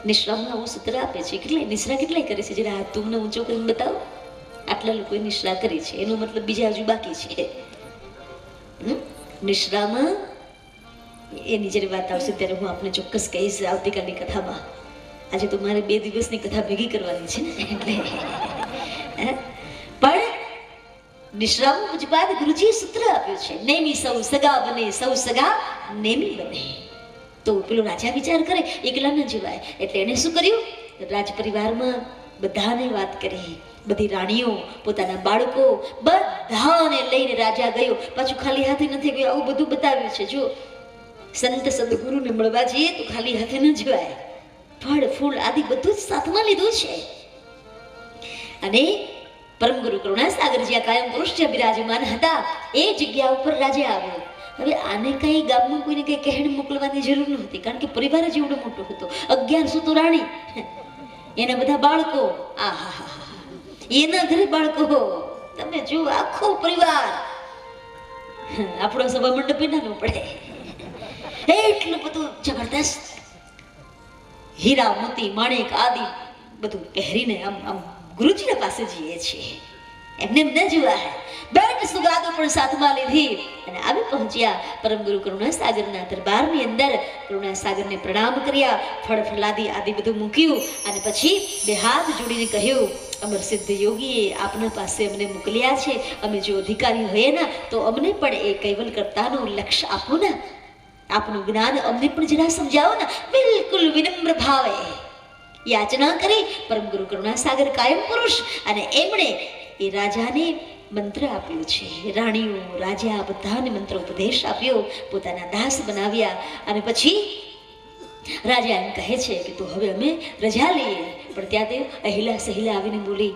નિશ્રામાં આવું સૂત્ર આપે છે. કેટલાય નિશ્રા કેટલાય કરે છે, જરા હાથ તુમને ઊંચો કરીને બતાવો. આટલા લોકોએ નિશ્રા કરી છે, એનો મતલબ બીજા હજુ બાકી છે. નિશ્રામાં એની જ્યારે વાત આવશે ત્યારે હું આપને ચોક્કસ કહીશ આવતીકાલની કથામાં. આજે તો મારે 2 દિવસની કથા ભેગી કરવાની છે ને, એટલે પણ નિશ્રામાં પૂજ્યપાદ ગુરુજીએ સૂત્ર આપ્યું છે, નેમી સૌ સગા બને, સૌ સગા નેમી બને. તો પેલો રાજા વિચાર કરે એકલા ન જવાય, એટલે એને શું કર્યું, રાજ પરિવારમાં બધાને વાત કરી. બધી રાણીઓ, પોતાના બાળકો બધાને લઈને રાજા ગયો. પાછું ખાલી હાથે નથી ગયો, આવું બધું બતાવ્યું છે. જો સંત સદગુરુને મળવા જઈએ તો ખાલી હાથે ન જવાય, ફળ ફૂલ આદિ બધું જ સાથમાં લીધું છે. અને પરમ ગુરુ કરુણાસાગર જ્યાં કાયમ પુરુષ બિરાજમાન હતા એ જગ્યા ઉપર રાજા આવ્યો. હવે આને કઈ ગામમાં કોઈને કઈ કહેણ મોકલવાની જરૂર નહોતી, કારણ કે પરિવાર જ એવડો મોટો હતો. 1100 તો રાણી, એના બધા બાળકો, એના ઘરે બાળકો, તમે જો આખો પરિવાર. આપણો સભા મંડપ ના પડે એટલું બધું જબરદસ્ત હીરા મોતી માણેક આદિ બધું પહેરીને આમ ગુરુજીના પાસે જઈએ છીએ. એમને ન જોવા બેટ સુગાદો પણ સાથમાં લીધી અને આવી પહોંચ્યા પરમ ગુરુ કરુણાસાગરના દરબારની અંદર. કરુણાસાગરને પ્રણામ કર્યા, ફળ ફલાદી આદિ બધું મૂક્યું અને પછી 2 હાથ જોડીને કહ્યું, અમર સિદ્ધ યોગીએ આપના પાસે અમને મોકલ્યા છે. અમે જો અધિકારી હોઈએ ને તો અમને પણ એ કૈવલ કરતાનું લક્ષ્ય આપો ને, આપનું જ્ઞાન અમને પણ જરા સમજાવો ને. બિલકુલ વિનમ્ર ભાવે યાચના કરી પરમ ગુરુ કરુણાસાગર કાયમ પુરુષ. અને એમણે એ રાજાને મંત્ર આપ્યું છે. રાણીઓ, રાજા બધાને મંત્ર ઉપદેશ આપ્યો, પોતાના દાસ બનાવ્યા. અને પછી રાજા એમ કહે છે કે તો હવે અમે રજા લઈએ. પણ ત્યાં તે અહિલા સહિલા આવીને બોલી,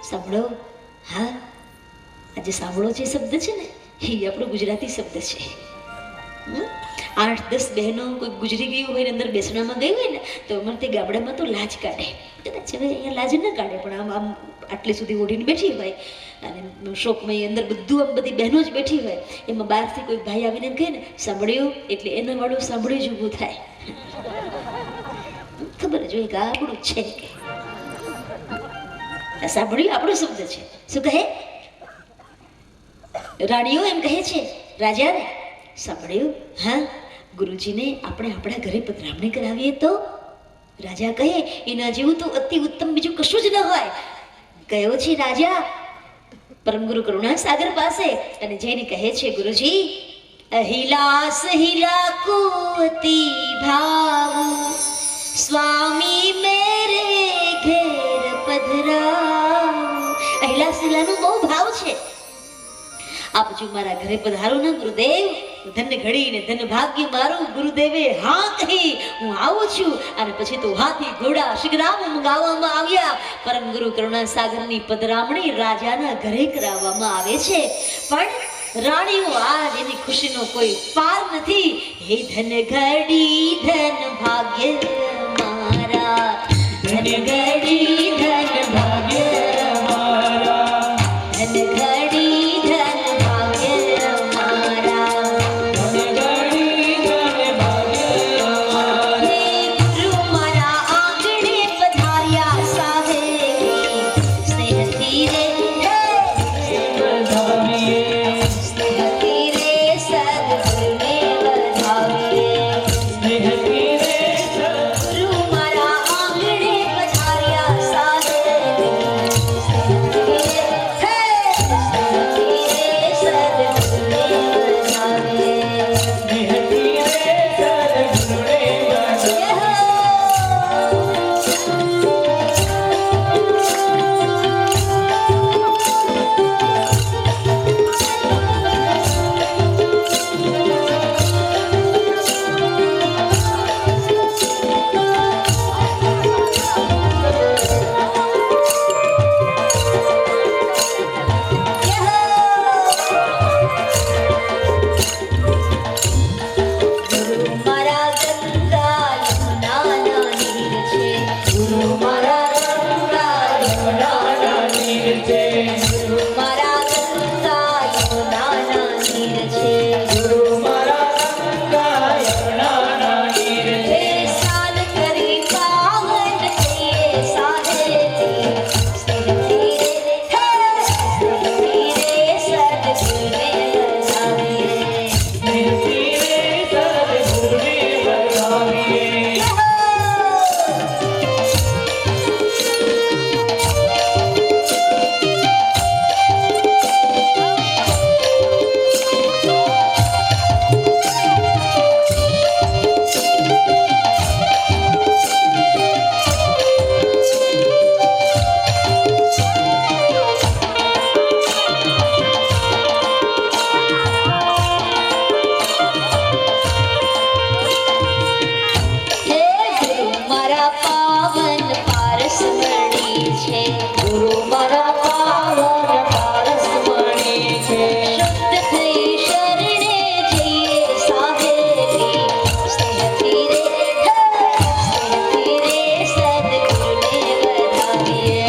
સાંભળો, હા આજે સાંભળો જે શબ્દ છે ને એ આપણો ગુજરાતી શબ્દ છે. 8-10 બહેનો કોઈ ગુજરી ગયું હોય ને અંદર બેસણામાં ગઈ હોય ને તો અમારે તે ગામડામાં તો લાજ કાઢે. કદાચ હવે અહીંયા લાજ ન કાઢે, પણ આમ આમ આટલી સુધી ઓઢીને બેઠી હોય અને શોકમાં અંદર બધું આમ બધી બહેનો જ બેઠી હોય, એમાં બહારથી કોઈ ભાઈ આવીને કહે ને સાંભળ્યું, એટલે એના વાળું સાંભળ્યું જ ઊભું થાય. ખબર જ હોય કે આપણું છે, સાંભળ્યું આપણો શબ્દ છે. શું કહે રાણીઓ? એમ કહે છે રાજાને, સાંભળ્યું, હા ગુરુજીને આપણે આપણા ઘરે પધરામણી કરાવીએ તો? રાજા કહે એના જેવું તો અતિ ઉત્તમ બીજું કશું જ ન હોય. ગયો છે રાજા પરમ ગુરુ કરુણાસાગર પાસે અને જઈને કહે છે, ગુરુજી અહિલા સહિલા કો અતિ ભાવ, સ્વામી મેરે ઘેર પધરાવ. અહિલા સહિલાનો બહુ ભાવ છે. આપ જો મારા ઘરે પધારો ને ગુરુદેવ, ધન ઘડી ને ધન ભાગ્ય મારું. ગુરુદેવે હા કહી હું આવું છું. અને પછી તો હાથી ઘોડા શિગરામ મંગાવવામાં આવ્યા. પરમ ગુરુ કરુણાસાગરની પધરામણી રાજાના ઘરે કરાવવામાં આવે છે. પણ રાણીઓ આજ એની ખુશીનો કોઈ પાર નથી. હે ધન ઘડી ધન ભાગ્ય મારા, ધન ઘડી ધન ભાગ્ય મારા, ધન ઘડી પાવન પારસ મણી છે, ગુરુ મારા પાવન પારસ મણી છે. શુદ્ધ થઈ શરણે જઈએ સાહેબી, સ્નેહથી રે સદગુરુને વધાવીએ,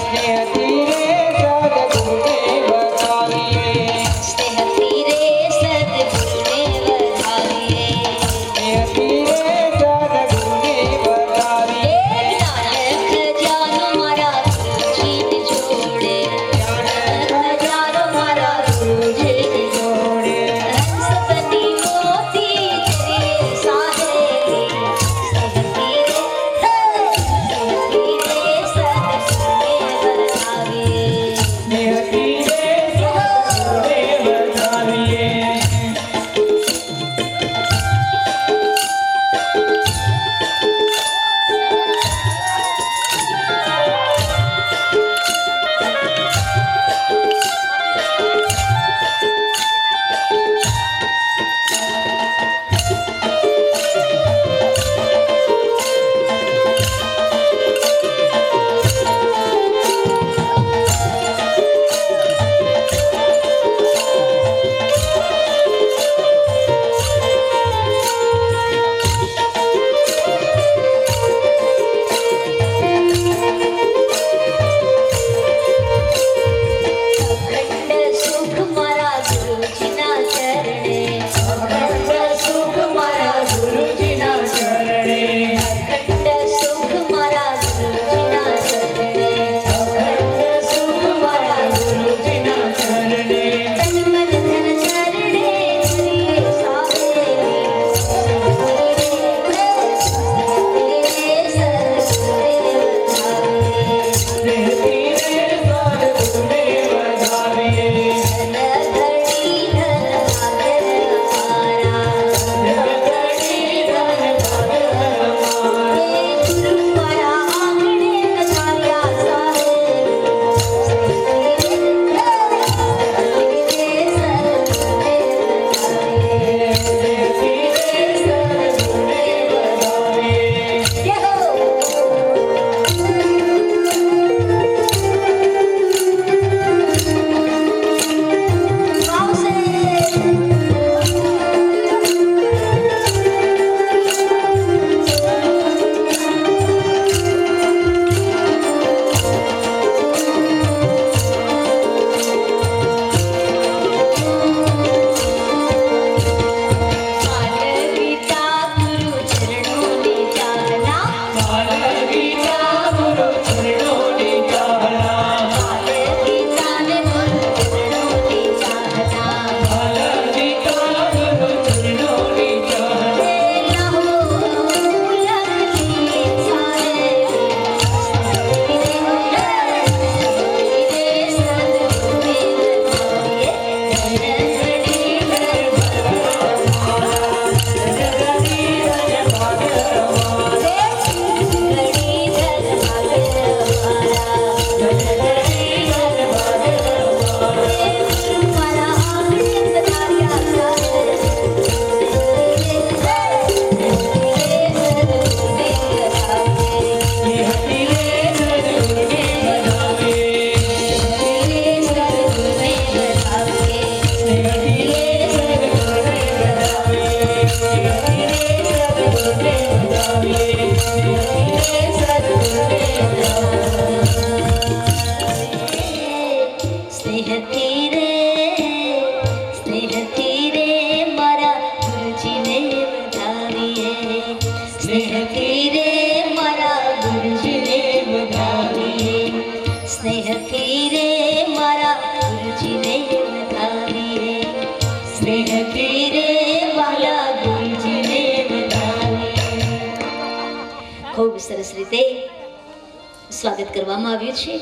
સ્નેહથી રે સદગુરુને વધાવીએ, સ્નેહથી રે સદગુરુને વધાવીએ. સ્નેહથી રે સદગુરુને વધાવીએ. જ્ઞાન ખજાનો મારા ગુરુજીને જોડે, જ્ઞાન ખજાનો મારા ગુરુજીને જોડે હંસપતિ મોતી જઈએ સાહેબી, સ્નેહથી રે સદગુરુને વધાવીએ. સ્નેહથી રે સદગુરુને વધાવીએ. અખંડ સુખ મારા ગુરુજીના ચરણે, અખંડ સુખ મારા ગુરુજીના ચરણે અખંડ સુખ મારા ગુરુજીના ચરણે, અખંડ સુખ મારા ગુરુજીના ચરણે તન મન ધન ચરણે જઈએ સાહેબી, સ્નેહથી રે સદગુરુને વધાવીએ. ધણી ધન ભાગ્ય અમારા, જગતની ધન ભાગ્ય અમારા. ગુરુ મારા આંગણે પધાર્યા સાહેબ, સ્નેહથી રે સદગુરુને વધાવીએ. ગીતા ગુરુ ચરણોની ચાલના, ગીતા ગુરુ ચરણોની ચાલના. ગીતાને ગુરુ ચરણોની ચાલના, ગીતા ગુરુ ચરણોની ચાલના. સ્નેહથી રે સદગુરુને વધાવીએ. સ્નેહથી રે સદગુરુને વધાવીએ. સ્નેહથી રે સદગુરુને વધાવીએ. સ્નેહથી રે સદગુરુને સ્નેહથી રે મારા ગુરુજીને વધાવીએ, સ્નેહથી રે મારા ગુરુજીને વધાવીએ, સ્નેહથી રે મારા ગુરુજીને વધાવીએ, સ્નેહથી રે મારા ગુરુજીને વધાવીએ. ખૂબ સરસ રીતે સ્વાગત કરવામાં આવ્યું છે.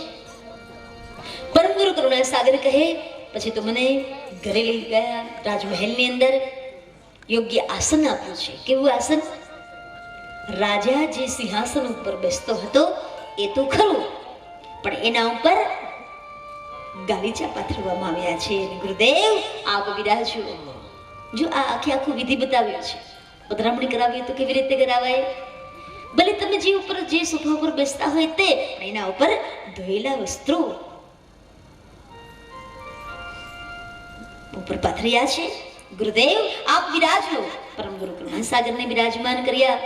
પરમ ગુરુ કરુણા સાગર કહે પછી તો મને ઘરે લઈ ગયા, રાજમહેલની અંદર યોગ્ય આસન આપ્યું છે. કેવું આસન? રાજા જે સિંહાસન ઉપર બેસતો હતો એ તો ખરું, પણ એના ઉપર ગાલીચા પાથરવામાં આવ્યા છે. અને ગુરુદેવ આપ વિરાજો. જો આ આખું વિધિ બતાવ્યું છે. પધરામણી કરાવી તો કેવી રીતે કરાવાય? ભલે તમે જે ઉપર જે સોફા ઉપર બેસતા હોય તે, પણ એના ઉપર ધોયેલા વસ્ત્રો ઉપર પાથર્યા છે. ગુરુદેવ આપ બિરાજો. પરમ ગુરુ કરુણાસાગરને બિરાજમાન કર્યા.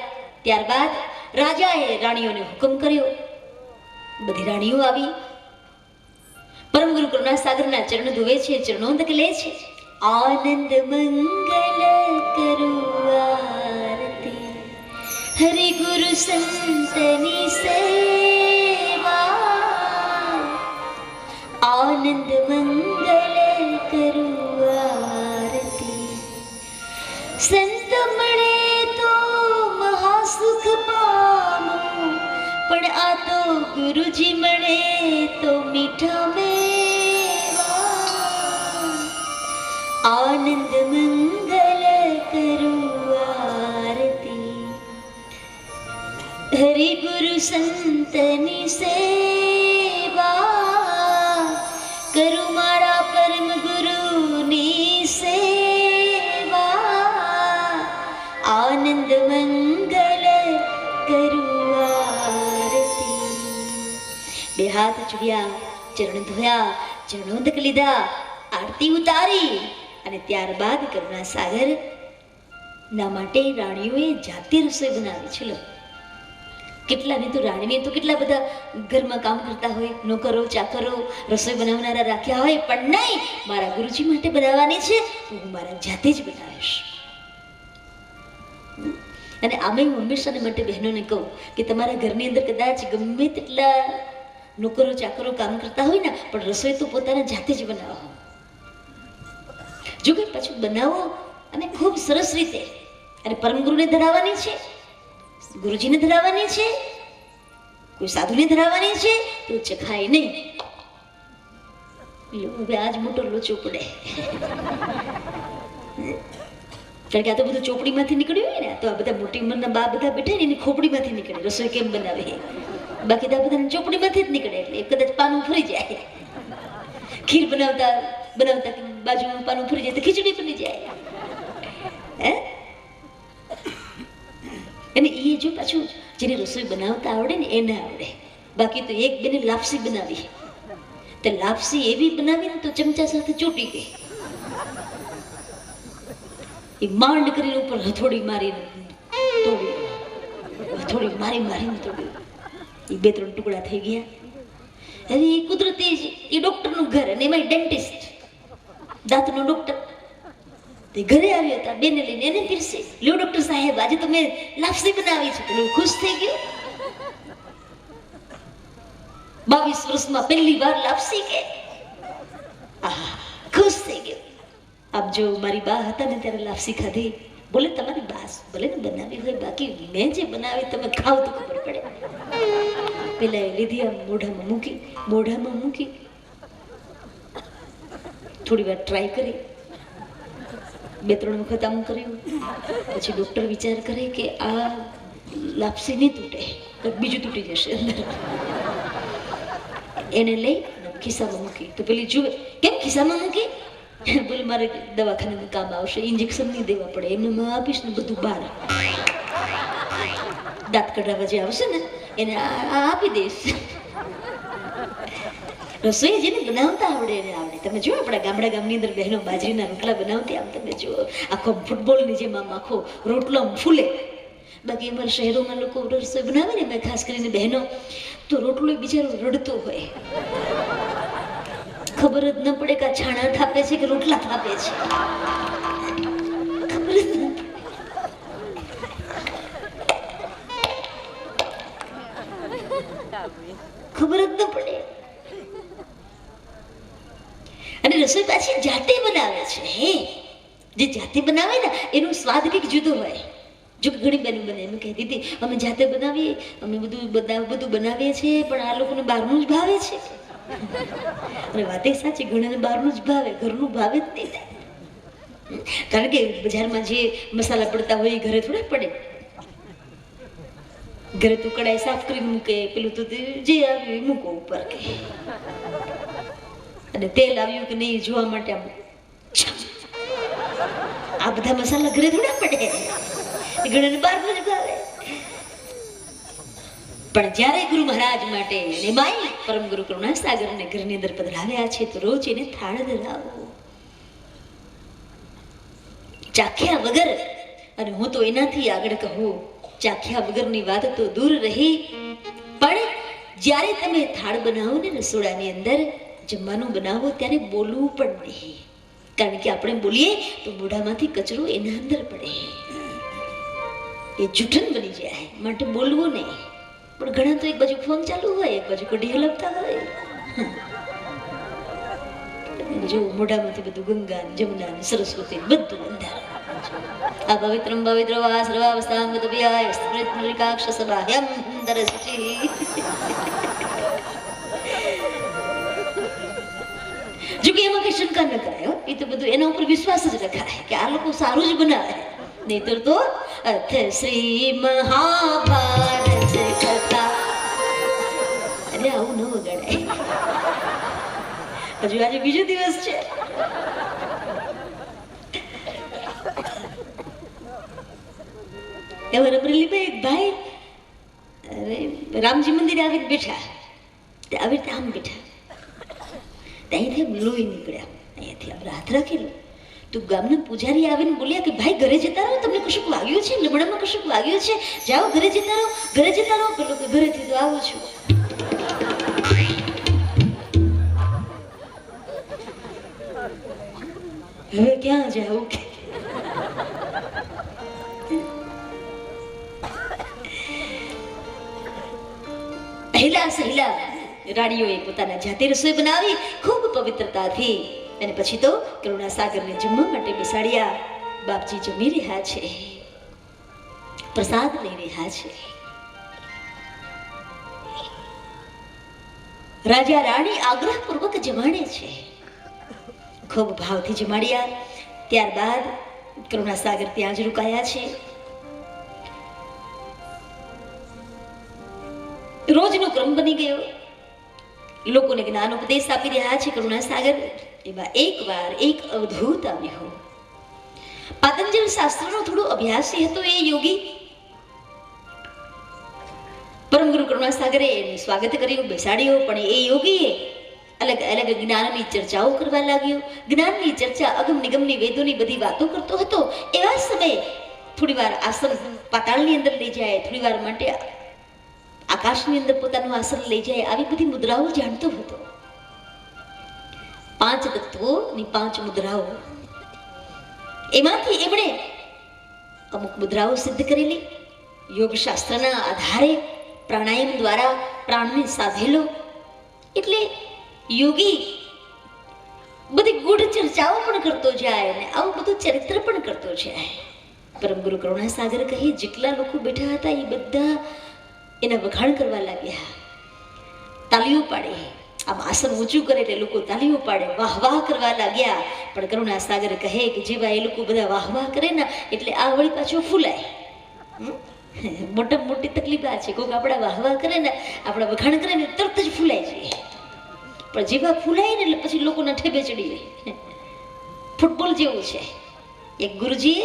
ત્યારબાદ રાજાએ રાણીઓને હુકમ કર્યો. બધી રાણીઓ આવી. પરમ ગુરુ કરુણાસાગરના ચરણ ધોવે છે, ચરણોદક લે છે. આનંદ મંગલ કરું આરતી, હરિ ગુરુ સંતની સેવા. આનંદ મંગલ કરું આરતી, સંત મળે તો મહાસુખ પામું, પણ આ તો ગુરુજી મળે તો મીઠા મેવા. આનંદ મંગલ કરું આરતી, હરિ ગુરુ સંતની સેવા. કરું મારા પરમ ગુરુની સેવા. આનંદ મંગલ કરું આરતી. બે હાથ જોડ્યા, ચરણ ધોયા, ચરણોદક લીધા, આરતી ઉતારી અને ત્યારબાદ કરુણાસાગર ના માટે રાણીઓએ જાતે રસોઈ બનાવી છે. લો, કેટલાને તો રાણીને તો કેટલા બધા ઘરમાં કામ કરતા હોય, નોકરો ચાકરો રસોઈ બનાવનારા રાખ્યા હોય, પણ નહીં, મારા ગુરુજી માટે બનાવવાની છે તો હું મારા જાતે જ બનાવીશ. અને આમે હું હંમેશાને માટે બહેનોને કહું કે તમારા ઘરની અંદર કદાચ ગમે તેટલા નોકરો ચાકરો કામ કરતા હોય ને, પણ રસોઈ તો પોતાના જાતે જ બનાવો. જો કે પાછું બનાવો અને ખૂબ સરસ રીતે, અને પરમ ગુરુને ધરાવવાની છે, ગુરુજીને ધરાવવાની છે, કોઈ સાધુને ધરાવવાની છે, તો ચખાય નહીં. હવે આજ મોટો લોચો પડે, કારણ કે આ તો બધું ચોપડીમાંથી નીકળ્યું હોય ને, તો આ બધા મોટી ઉંમરના બા બધા બેઠા ને એની ખોપડીમાંથી નીકળે રસોઈ કેમ બનાવે. બાકી તો આ બધા ચોપડીમાંથી જ નીકળે, એટલે કદાચ પાનું ફરી જાય. ખીર બનાવતા બનાવતા બાજુમાં પાનું ફરી જાય તો ખીચડી બની જાય. હે, અને એ જો પાછું જેને રસોઈ બનાવતા આવડે ને એને આવડે. બાકી તો એક બેને લાપસી બનાવી, તો લાપસી એવી બનાવી ને તો ચમચા સાથે ચોટી ગઈ. એ માંડ કરીને ઉપર હથોડી મારીને તોડી, હથોડી મારી મારીને તોડી. એ 2-3 ટુકડા થઈ ગયા. હવે એ કુદરતી એ ડોક્ટરનું ઘર, અને એમાં ડેન્ટિસ્ટ, દાંતનો ડોક્ટર. તે ઘરે આવ્યા હતા, બેને લઈને એને પીરસી. લ્યો ડોક્ટર સાહેબ, આજે તો મેં લાપસી બનાવી છે. પેલું ખુશ થઈ ગયો. 22 વર્ષમાં પહેલી વાર લાપસી કે ખુશ થઈ ગયો. આપ જો મારી બા હતા ને ત્યારે લાપસી ખાધી. બોલે તમારી બાસ ભલે ને બનાવી હોય, બાકી મેં જે બનાવી તમે ખાવ તો ખબર પડે. પેલા એ લીધી, આમ મોઢામાં મૂકી થોડી વાર ટ્રાય કરી, 2-3 વખત આમ કર્યું. પછી ડોક્ટર વિચાર કરે કે આ લાપસી નહીં તૂટે, બીજું તૂટી જશે અંદર. એને લઈ ખિસ્સામાં મૂકી. તો પેલી જુએ, કેમ ખિસ્સામાં મૂકી? બોલે મારે દવાખાનામાં કામ આવશે, ઇન્જેક્શન નહીં દેવા પડે, એમને હું આપીશ ને બધું બહાર દાંત કઢાવવા જે આવશે ને એને આપી દઈશ. રસોઈ જેને બનાવતા આવડે એને આવડે. તમે જો આપણા ગામની અંદર બહેનો બાજરીના રોટલા બનાવતી, આમ તમે જુઓ આખો ફૂટબોલની જેમ આમ આખો રોટલો આમ ફૂલે. બાકી અમારા શહેરોમાં લોકો રસોઈ બનાવે ને, મેં ખાસ કરીને બહેનો, તો રોટલો બિચારો રડતો હોય, ખબર જ ન પડે કે છાણા થાપે છે કે રોટલા થાપે છે, ખબર જ ન પડે. ખબર જ ન પડે. અને રસોઈ પાછી જાતે બનાવે છે. હે, જે જાતે બનાવે ને એનો સ્વાદ કંઈક જુદો હોય. જો કે ઘણી બહેનો બને એમ કહેતી હતી, અમે જાતે બનાવીએ, અમે બધું બનાવીએ છીએ, પણ આ લોકોને બહારનું જ ભાવે છે. અને વાત એ સાચી, ઘણાને બહારનું જ ભાવે, ઘરનું ભાવે જ નહીં. કારણ કે બજારમાં જે મસાલા પડતા હોય એ ઘરે થોડા પડે. ઘરે તો કડાઈ સાફ કરીને મૂકે, પેલું તો જે આવ્યું એ મૂકો ઉપર કે, અને તેલ આવ્યું કે નહીં જોવા માટે આમ આ બધા મસાલા ઘરે થોડા પડે. ઘણાને બહારનું જ ભાવે. પણ જ્યારે ગુરુ મહારાજ માટે અને માઈ પરમ ગુરુ કરુણાસાગરને ઘરની અંદર પધરાવ્યા છે તો રોજ એને થાળ ધરાવો, ચાખ્યા વગર. અને હું તો એનાથી આગળ કહું, ચાખ્યા વગરની વાત તો દૂર રહી, પણ જ્યારે તમે થાળ બનાવો ને રસોડાની અંદર જમવાનું બનાવો ત્યારે બોલવું પણ નહીં, કારણ કે આપણે બોલીએ તો મોઢામાંથી કચરો એના અંદર પડે, એ જૂઠન બની જાય, માટે બોલવું નહીં. પણ ઘણા તો એક બાજુ ફોન ચાલુ હોય, એક બાજુ કઢી હલવતા હોય, જો મોઢામાંથી બધું ગંગા જમુના સરસ્વતી બધું અંધાર. આ પવિત્રમ પવિત્ર વા સર્વાવસ્થાંગત વ્યાય સ્મૃતિકાક્ષસબાહ્યમ દરસચિ. જો કે એમાં કઈ શંકા ન કરાય, એ તો બધું એના ઉપર વિશ્વાસ જ રખાય કે આ લોકો સારું જ બનાવે, નહીતર તો અર્થ શ્રી મહાભારત કથા એટલે આવું ન વગાડાય. હજુ આજે બીજો દિવસ છે. એવા રબરેલીભાઈ એક ભાઈ અરે રામજી મંદિરે આવીને બેઠા, આવી રીતે આમ બેઠા, ત્યાંથી આમ લોહી નીકળ્યા, અહીંયાથી આપણે હાથ રાખેલો તો ગામના પૂજારી આવીને બોલ્યા કે ભાઈ ઘરે જતા રહો, તમને કશુંક વાગ્યું છે, લમણામાં કશુંક વાગ્યું છે, જાઓ ઘરે જતા રહો, ઘરે જતા રહો. પેલો કે ઘરેથી તો આવું છું. હવે ક્યાં જાવું? પહેલા સહેલા રાણીઓએ પોતાના જાતે રસોઈ બનાવી ખૂબ પવિત્રતાથી, અને પછી તો કરુણાસાગરને જમવા માટે બેસાડ્યા. બાપજી જમી રહ્યા છે, પ્રસાદ લઈ રહ્યા છે. રાજા રાણી આગ્રહપૂર્વક જમાડે છે, ખૂબ ભાવથી જમાડ્યા. ત્યારબાદ કરુણાસાગર ત્યાં જ રોકાયા છે. રોજનો ક્રમ બની ગયો, લોકોને જ્ઞાન ઉપદેશ આપી રહ્યા છે કરુણાસાગર. એમાં એકવાર એક અવધૂત આવ્યો. પાતંજલ શાસ્ત્રનો થોડો અભ્યાસી હતો એ યોગી. પરમ ગુરુ કરુણાસાગરે એનું સ્વાગત કર્યું, બેસાડ્યો, પણ એ યોગીએ અલગ અલગ જ્ઞાનની ચર્ચાઓ કરવા લાગ્યો. જ્ઞાનની ચર્ચા અગમ નિગમની વેદોની બધી વાતો કરતો હતો. એવા સમયે થોડી વાર આસન પાતાળની અંદર લઈ જાય, થોડી વાર માટે આકાશની અંદર પોતાનું આસન લઈ જાય, આવી બધી મુદ્રાઓ જાણતો હતો. 5 તત્વોની 5 મુદ્રાઓ, એમાંથી એમણે અમુક મુદ્રાઓ સિદ્ધ કરેલી. યોગ શાસ્ત્રના આધારે પ્રાણાયામ દ્વારા પ્રાણને સાધેલો. એટલે યોગી બધી ગૂઢ ચર્ચાઓ પણ કરતો જાય અને આવું બધું ચરિત્ર પણ કરતો જાય. પરમ ગુરુ કરુણાસાગર કહે, જેટલા લોકો બેઠા હતા એ બધા એના વખાણ કરવા લાગ્યા, તાલીઓ પાડે. આમ આસન ઊંચું કરે એટલે લોકો તાલીઓ પાડે, વાહ વાહ કરવા લાગ્યા. પણ કરુણાસાગર કહે કે જેવા એ લોકો બધા વાહ વાહ કરે ને એટલે આ વળી પાછો ફૂલાય. મોટા મોટી તકલીફ આ છે, કોઈક આપણા વાહ વાહ કરે ને, આપણા વખાણ કરે ને તરત જ ફૂલાય છે. પણ જેવા ફૂલાય ને એટલે પછી લોકોના ઠેબે ચડી જાય. ફૂટબોલ જેવું છે. એક ગુરુજીએ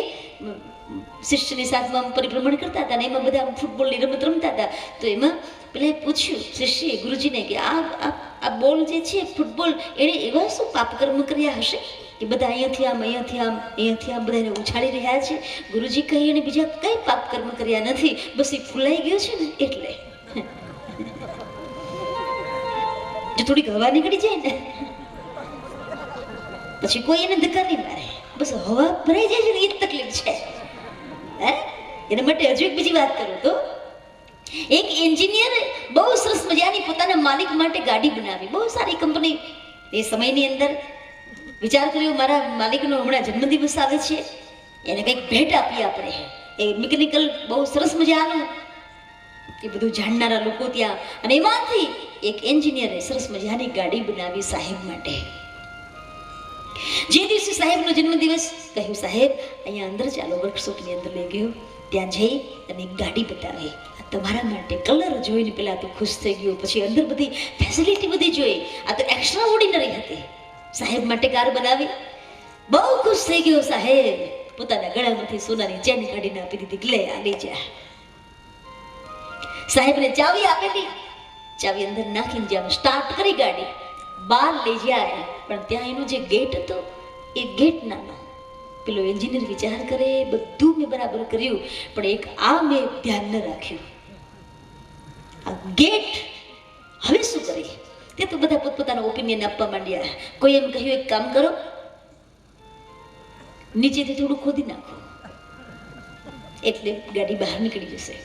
શિષ્યની સાથમાં પરિભ્રમણ કરતા હતા ને એમાં બધા ફૂટબોલની રમત રમતા હતા. તો એમાં પેલા પૂછ્યું શિષ્યએ ગુરુજીને કે આ બોલ જે છે ફૂટબોલ, એણે એવા શું પાપ કર્મ કર્યા હશે કે બધા અહીંયાથી આમ અહીંયાથી આમ અહીંયાથી આમ બધાને ઉછાળી રહ્યા છે? ગુરુજી કહી એને બીજા કઈ પાપ કર્મ કર્યા નથી, બસ એ ફૂલાઈ ગયો છે ને એટલે. જો થોડીક હવા નીકળી જાય ને પછી કોઈ એને ધક્કા નહીં મારે, બસ હવા ભરાઈ જાય છે ને એ જ તકલીફ છે. એના માટે હજુ એક બીજી વાત કરું તો, એક એન્જિનિયર બહુ સરસ મજાની પોતાના માલિક માટે ગાડી બનાવી, બહુ સારી કંપની. એ સમયની અંદર વિચાર કર્યો મારા માલિકનો હમણાં જન્મદિવસ આવે છે, એને કંઈક ભેટ આપીએ આપણે. એ મિકેનિકલ બહુ સરસ મજાનું એ બધું જાણનારા લોકો ત્યાં, અને એમાંથી એક એન્જિનિયરે સરસ મજાની ગાડી બનાવી સાહેબ માટે. જે દિવસે સાહેબનો જન્મદિવસ, કહ્યું સાહેબ અહીંયા અંદર ચાલો, વર્કશોપની અંદર લઈ ગયો. ત્યાં જઈ અને એક ગાડી બતાવી, તમારા માટે. કલર જોઈને પેલા તો ખુશ થઈ ગયો, પછી અંદર બધી ફેસિલિટી બધી જોઈ, આ તો એક્સ્ટ્રા ઓર્ડિનરી હતી. સાહેબ માટે કાર બનાવી, બહુ ખુશ થઈ ગયો સાહેબ. પોતાના ગળામાંથી સોનાની ચેન કાઢીને આપી દીધી, લે આ લઈ જા. સાહેબને ચાવી આપેલી, ચાવી અંદર નાખીને જેમ સ્ટાર્ટ કરી ગાડી બહાર લઈ જાય, પણ ત્યાં એનો જે ગેટ હતો એ ગેટ નાનો. પેલો એન્જિનિયર વિચાર કરે બધું મેં બરાબર કર્યું, પણ એક આ મેં ધ્યાન ન રાખ્યું, આ ગેટ હવે શું કરીએ? તે તો બધા પોતપોતાના ઓપિનિયન આપવા માંડ્યા. કોઈ એમ કહ્યું એક કામ કરો, નીચેથી થોડું ખોદી નાખો એટલે ગાડી બહાર નીકળી જશે.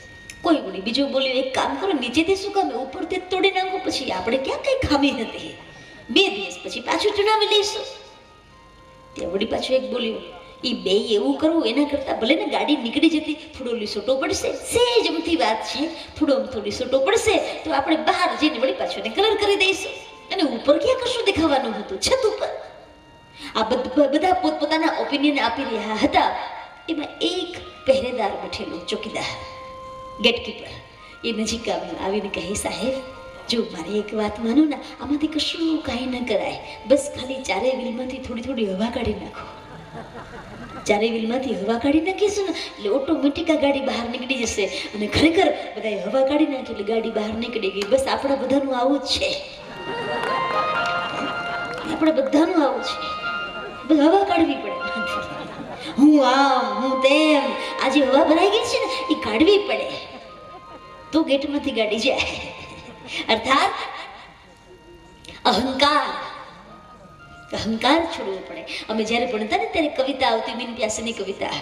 કોઈ બોલી, બીજું બોલ્યું એક કામ કરો, નીચેથી શું કામ ઉપરથી તોડી નાખો, પછી આપણે ક્યાં કઈ ખામી નથી, 2 દિવસ પછી પાછું ચડાવી લઈશું. ત્યાં વળી પાછું એક બોલ્યું, એ બે એવું કરવું એના કરતા ભલે ને ગાડી નીકળી જતી, થોડો લીસોટો પડશે, સેજ અમથી વાત છે, થોડો લીસોટો પડશે તો આપણે બહાર જઈને વળી પાછું એને કલર કરી દઈશું, અને ઉપર ક્યાં કશું દેખાવાનું હતું, છત ઉપર. આ બધા પોતપોતાના ઓપિનિયન આપી રહ્યા હતા. એમાં એક પહેરેદાર બેઠેલો, ચોકીદાર, ગેટકીપર, એ નજીક આવીને કહે, સાહેબ જો મારી એક વાત માનો ને, આમાંથી કશું કાંઈ ન કરાય, બસ ખાલી ચારે વ્હીલમાંથી થોડી હવા કાઢી નાખો. ચારે વ્હીલમાંથી હવા કાઢી નાખીશું ને એટલે ઓટોમેટિક આ ગાડી બહાર નીકળી જશે. અને ખરેખર બધાએ હવા કાઢી નાખી એટલે ગાડી બહાર નીકળી ગઈ. બસ આપણા બધાનું આવું જ છે, આપણે બધાનું આવું છે, બસ હવા કાઢવી પડે. હું આમ હું તેમ, આજે હવા ભરાઈ ગઈ છે ને એ કાઢવી પડે તો ગેટમાંથી ગાડી જાય. અર્થાત અહંકાર છોડવો પડે. અમે જ્યારે ભણતા ને ત્યારે કવિતા આવતી, બિન પ્યાસીની કવિતા,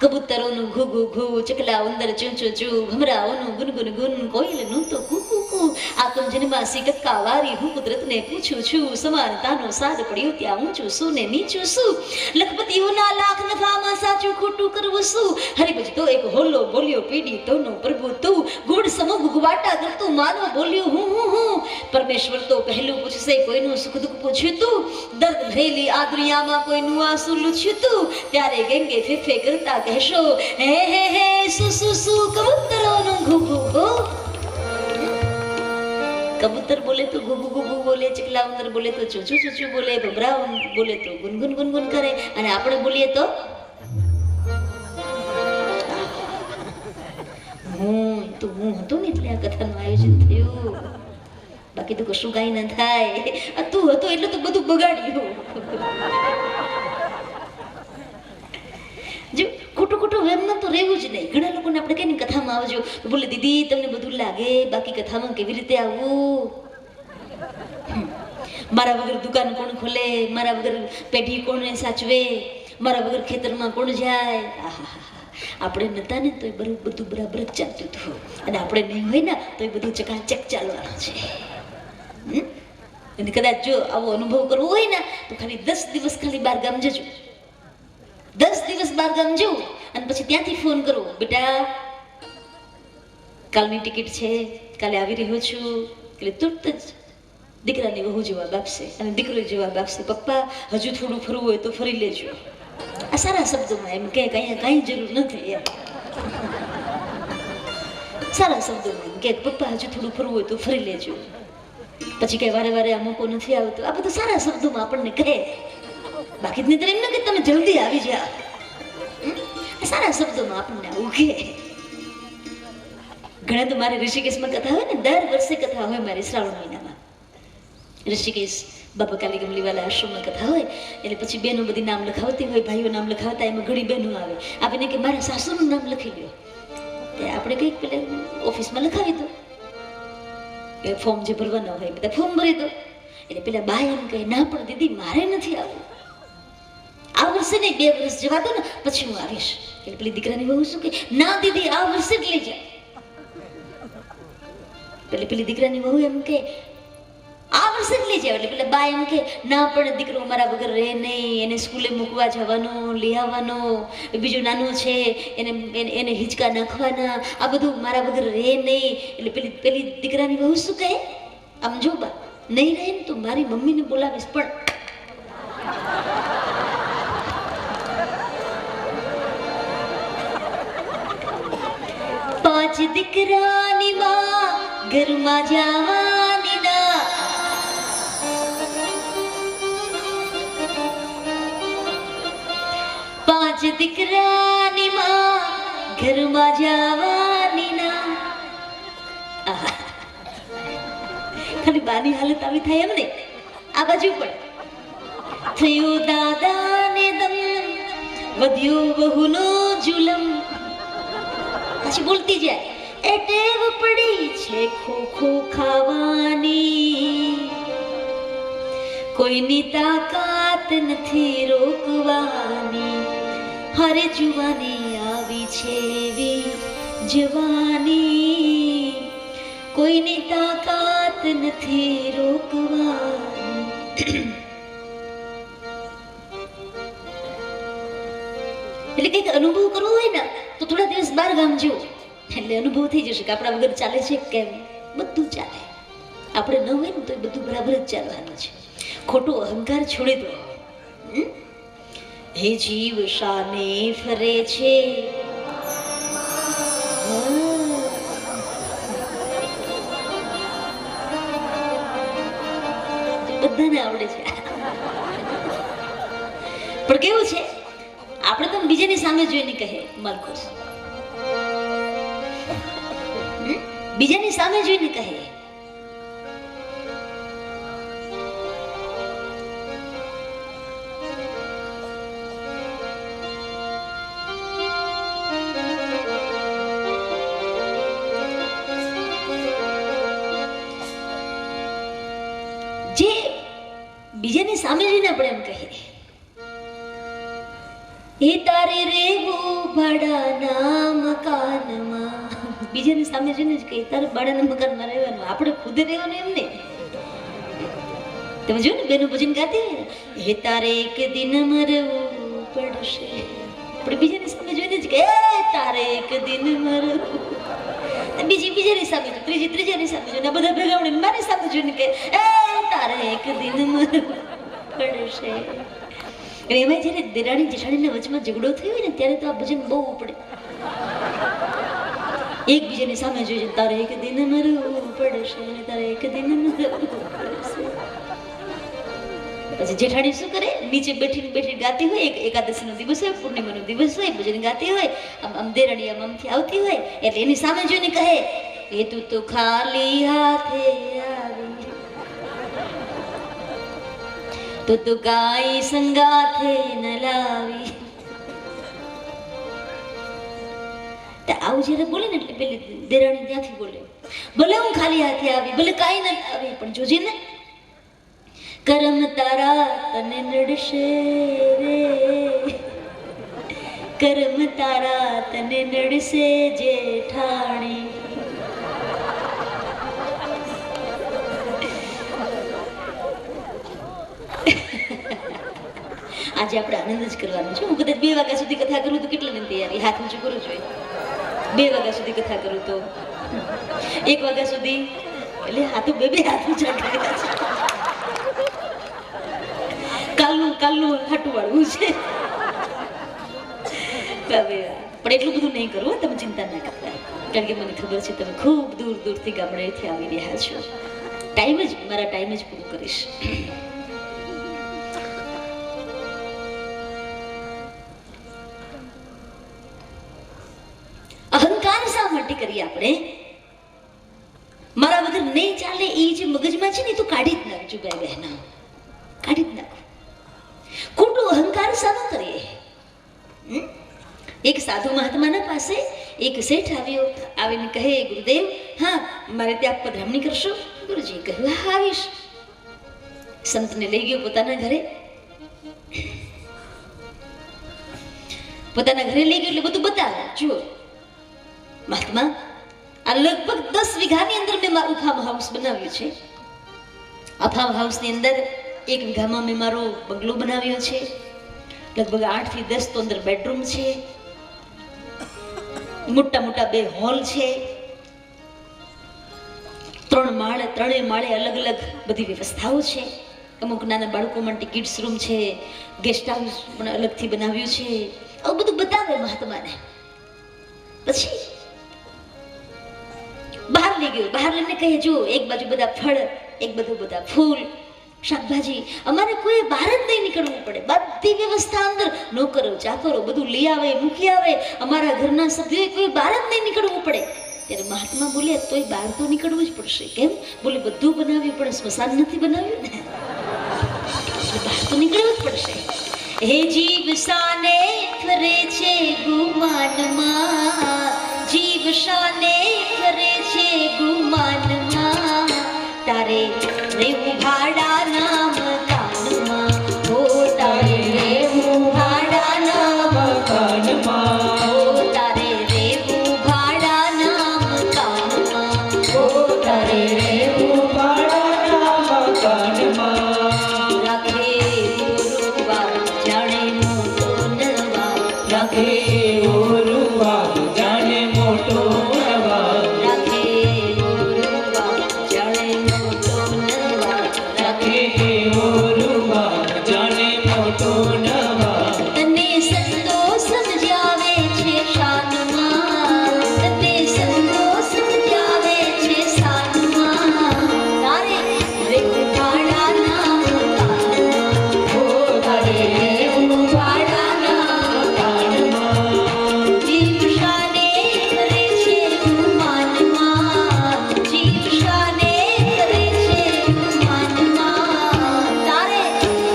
કબૂતરોનું ઘુ ઘુ ઘુ, ચકલા ઉંદર ચૂ ચૂ ચૂ, ભમરાઓનું ગુનગુન ગુન, કોયલનું તો કુ કુ કુ, આકમ જન્માસી કક્કા વારી, હું કુદરતને પૂછું છું, સમાનતાનો સાદ પડ્યો ત્યાં ઊંચું શું ને નીચું શું, લખપતિઓના લાખ નફામાં સાચું ખોટું કરવું શું, હરિભજ તો એક હોલ્લો બોલ્યો પીડી તોનો પ્રભુ તું, ગુડ સમૂહ ગુગવાટા કરતું માનવ બોલ્યો હું, પરમેશ્વર તો પહેલું પૂછશે કોઈનું સુખ દુઃખ પૂછ્યું તું, દર્દ ભરેલી આ દુનિયામાં કોઈનું આંસુ લૂછ્યું તું, ત્યારે ગંગે ફેફે કરતા કહેશો હે હે હે સુ સુ સુ, કબૂતરોનું ઘુ ઘુ ઘુ. કબૂતર બોલે તો ઘુ ઘુ ઘુ બોલે, ચકલા ઉંદર બોલે તો ચૂચું ચૂચું બોલે, ભમરા બોલે તો ગુનગુન ગુનગુન કરે, અને આપણે બોલીએ તો હું હતો ને એટલે આ કથાનું આયોજન થયું, બાકી તો કશું કાંઈ ન થાય. તું હતો એટલે તો બધું બગાડ્યું. જો ખોટું વેમમાં તો રહેવું જ નહીં. ઘણા લોકોને આપણે કહીને કથામાં આવજો તો બોલે દીદી તમને બધું લાગે, બાકી કથામાં કેવી રીતે આવવું? મારા વગર દુકાન કોણ ખોલે, મારા વગર પેઢી કોણ સાચવે, મારા વગર ખેતરમાં કોણ જાય. આપણે નતા ને તો એ બધું બરાબર જ ચાલતું હતું, અને આપણે નહીં હોય ને તો એ બધું ચકાચક ચાલવાનું છે. અને કદાચ જો આવો અનુભવ કરવો હોય ને તો ખાલી 10 દિવસ ખાલી બહાર ગામ જજો, 10 દિવસ બહાર ગામ જવું, અને પછી ત્યાંથી ફોન કરો, બેટા કાલની ટિકિટ છે, કાલે આવી રહ્યો છું, એટલે તુરત જ દીકરાની વહુ જવાબ આપશે અને દીકરો જવાબ આપશે, પપ્પા હજુ થોડું ફરવું હોય તો ફરી લેજો. આ સારા શબ્દોમાં એમ કે કઈ જરૂર નથી, એમ સારા શબ્દોમાં એમ કે પપ્પા હજુ થોડું ફરવું હોય તો ફરી લેજો. પછી કઈ વારે વારે આ મોકો નથી આવતો, આ બધું સારા શબ્દોમાં આપણને કહે, બાકી નહીં એમ ન કે તમે જલ્દી આવી જાઓ. સારા શબ્દોમાં આપણને આવું કહે. ઘણા તો મારે ઋષિકેશમાં કથા હોય ને, દર વર્ષે કથા હોય મારી શ્રાવણ મહિનામાં. ઋષિકેશ બાપા કાલી ગમલીવાલા આશ્રમમાં કથા હોય એટલે પછી બહેનો બધી નામ લખાવતી હોય, ભાઈઓ નામ લખાવતા, એમાં ઘણી બહેનો આવે, આપીને કે મારા સાસુનું નામ લખી લો. તે આપણે કંઈક પેલા ઓફિસમાં લખાવી દો, એ ફોર્મ જે ભરવાના હોય બધા ફોર્મ ભરી દો. એટલે પેલા બા એમ કહે ના પણ દીદી મારે નથી આવવું, આ વર્ષે નહીં 2 વર્ષ જવા દો ને પછી હું આવીશ. એટલે પેલી દીકરાની બહુ શું કે ના દીદી આ વર્ષે જ લઈ જાય. પેલી દીકરાની બહુ એમ કે આ વર્ષે જ લઈ જાય. એટલે પેલા બા એમ કે ના પણ દીકરો મારા વગર રહે નહીં, એને સ્કૂલે મૂકવા જવાનો, લઈ આવવાનો, બીજું નાનું છે એને હિંચકા નાખવાના, આ બધું મારા વગર રહે નહીં. એટલે પેલી દીકરાની બહુ શું કહે, આમ જો બા નહીં રહે ને તો મારી મમ્મીને બોલાવીશ, પણ પાંચ દીકરાની માં ઘરમાં જવાની ના, પાંચ દીકરાની માં ઘરમાં જવાની ના, આહા. ખાલી બાની હાલત આવી થાય એમ નહીં, આ બાજુ પણ થયું દાદાને દમ, વધ્યો બહુનો જુલમ. પછી બોલતી જાય, એ ટેવ પડી છે ખોખો ખાવાની, કોઈની તાકાત નથી રોકવાની, હરે જુવાની આવી છે એવી જવાની, કોઈની તાકાત નથી રોકવાની. એટલે કંઈક અનુભવ કરવો હોય ને તો થોડા દિવસ બહાર ગામ જવું, એટલે અનુભવ થઈ જશે કે આપણા વગર ચાલે છે કેમ. બધું ચાલે, આપણે ન હોય ને તો એ બધું બરાબર જ ચાલવાનું છે. ખોટો અહંકાર છોડી દો. હે જીવ શાને ફરે છે, બધાને આવડે છે, પણ કેવું છે આપણે તો બીજાની સામે જોઈને કહે માલખુશ, બીજાની સામે જોઈને કહે. જે બીજાની સામે જોઈને આપણે એમ કહીએ, એ તારે રેવું ભાડાના મકાનમાં. બીજાની સામે જોઈને જ કહીએ તારે ભાડાના મકાનમાં રહેવાનું, આપણે ખુદે રહેવાનું એમ નહીં. તમે જો ને બેનું ભજન ગાતી હોય ને, એ તારે એક દિન મરવું પડશે, આપણે બીજાની સામે જોઈને જ કે તારે એક દિન મરવું. બીજાની સામે જો, ત્રીજાની સામે જો, બધા ભેગા મળીને મારી સામે જોઈને કે તારે એક દિન મરવું પડશે. એમાં જયારે દેરાણી જેઠાણીના વચમાં ઝઘડો થયો હોય ને ત્યારે તો આ ભજન બહુ ઉપડે. એકબીજાની સામે જોઈએ તારે એક દિન મરવું પડશે, તારે એક દિન મરવું પડશે. પછી જેઠાણી શું કરે, નીચે બેઠી બેઠી ગાતી હોય, એકાદશીનો દિવસ હોય, પૂર્ણિમાનો દિવસ હોય, ભજન ગાતી હોય, આમ દેરાણી આમથી આવતી હોય એટલે એની સામે જોઈને કહે, એ તું તો ખાલી હાથે આવી, તો કાઈ સંગાથે ન લાવી. આવું જયારે બોલે ને એટલે પેલી દેરાણી ત્યાંથી બોલે, ભલે હું ખાલી હાથે આવી, ભલે કાઈ ન આવી, પણ જોજે ને કરમ તારા તને નડશે રે, કરમ તારા તને નડશે જેઠાણી. આજે આપણે આનંદ જ કરવાનો છે. હું કદાચ 2 વાગ્યા સુધી કથા કરું તો કેટલાની તૈયારી, હાથ ઊંચું કરવું જોઈએ. 2 વાગ્યા સુધી કથા કરું તો 1 વાગ્યા સુધી, એટલે હાથ 2 હાથ ઊંચા કર્યા છે. કાલનું હાટું વાળવું છે. પણ એટલું બધું નહીં કરવું, તમે ચિંતા ના કરતા, કારણ કે મને ખબર છે તમે ખૂબ દૂર દૂરથી ગામડેથી આવી રહ્યા છો. મારા ટાઈમ જ પૂરું કરીશ. અહંકાર શા માટે કરીએ આપણે? મારા વગર નહીં ચાલે એ જે મગજમાં છે ને એ તો કાઢી જ નાખજો ભાઈ બહેનો, કાઢી જ નાખો. ખોટો અહંકાર શાનો કરીએ? એક સાધુ મહાત્માના પાસે એક શેઠ આવીને કહે, ગુરુદેવ હા મારે ત્યાં પધરામણી કરશો? ગુરુજી કહ્યું હા આવીશ. સંતને લઈ ગયો પોતાના ઘરે, લઈ ગયો એટલે બધું બતાવે. જુઓ મહાત્મા, આ લગભગ 10 વીઘાની અંદર મેં મારું ફાર્મ હાઉસ બનાવ્યું છે. આ ફાર્મ હાઉસની અંદર 1 વીઘામાં મેં મારો બંગલો બનાવ્યો છે. લગભગ 8 થી 10 તો અંદર બેડરૂમ છે, મોટા 2 હોલ છે, 3 માળે અલગ અલગ બધી વ્યવસ્થાઓ છે. અમુક નાના બાળકો માટે કિડ્સ રૂમ છે, ગેસ્ટ હાઉસ પણ અલગથી બનાવ્યું છે. આવું બધું બતાવે મહાત્માને. પછી બહાર લઈ ગયો, બહાર લઈને કહે, જો એક બાજુ બધા ફળ, એક બાજુ બધા ફૂલ, શાકભાજી. અમારે કોઈ બહાર જ નહીં નીકળવું પડે, બધી વ્યવસ્થા અંદર, નોકરો ચાકરો બધું લઈ આવે, મૂકી આવે. અમારા ઘરના સભ્યોએ કોઈ બહાર જ નહીં નીકળવું પડે. ત્યારે મહાત્મા બોલે તોય બહાર તો નીકળવું જ પડશે. કેમ? બોલે બધું બનાવ્યું પણ સ્મશાન નથી બનાવ્યું ને, એટલે બહાર તો નીકળવું જ પડશે. હે જીવ શાને ફરે છે ગુમાનમાં, જીવ શાને ફરે છે ગુમાનમાં, તારે રેવું ભાડાના મકાનમાં, હો તારે રેવું ભાડાના મકાનમાં, હો તારે રેવું ભાડાના મકાનમાં, હો તારે રેવું ભાડાના મકાનમાં, રાખે ગુરુવાર જાણે મોટો નવા, રાખે ઓરુવા જાણે મોટો નવા, રાખે ગુરુવાર જાણે મોટો નવા, રાખે ઓરુવા જાણે મોટો નવા, તને સંતો સમજાવે છે શાનમાં, તને સંતો સમજાવે છે શાનમાં, તારે રેવું ભાડાના મકાનમાં, હો તારે રેવું ભાડાના મકાનમાં, જીવ શાને કરે છે ગુમાનમાં, જીવ શાને કરે છે ગુમાનમાં, તારે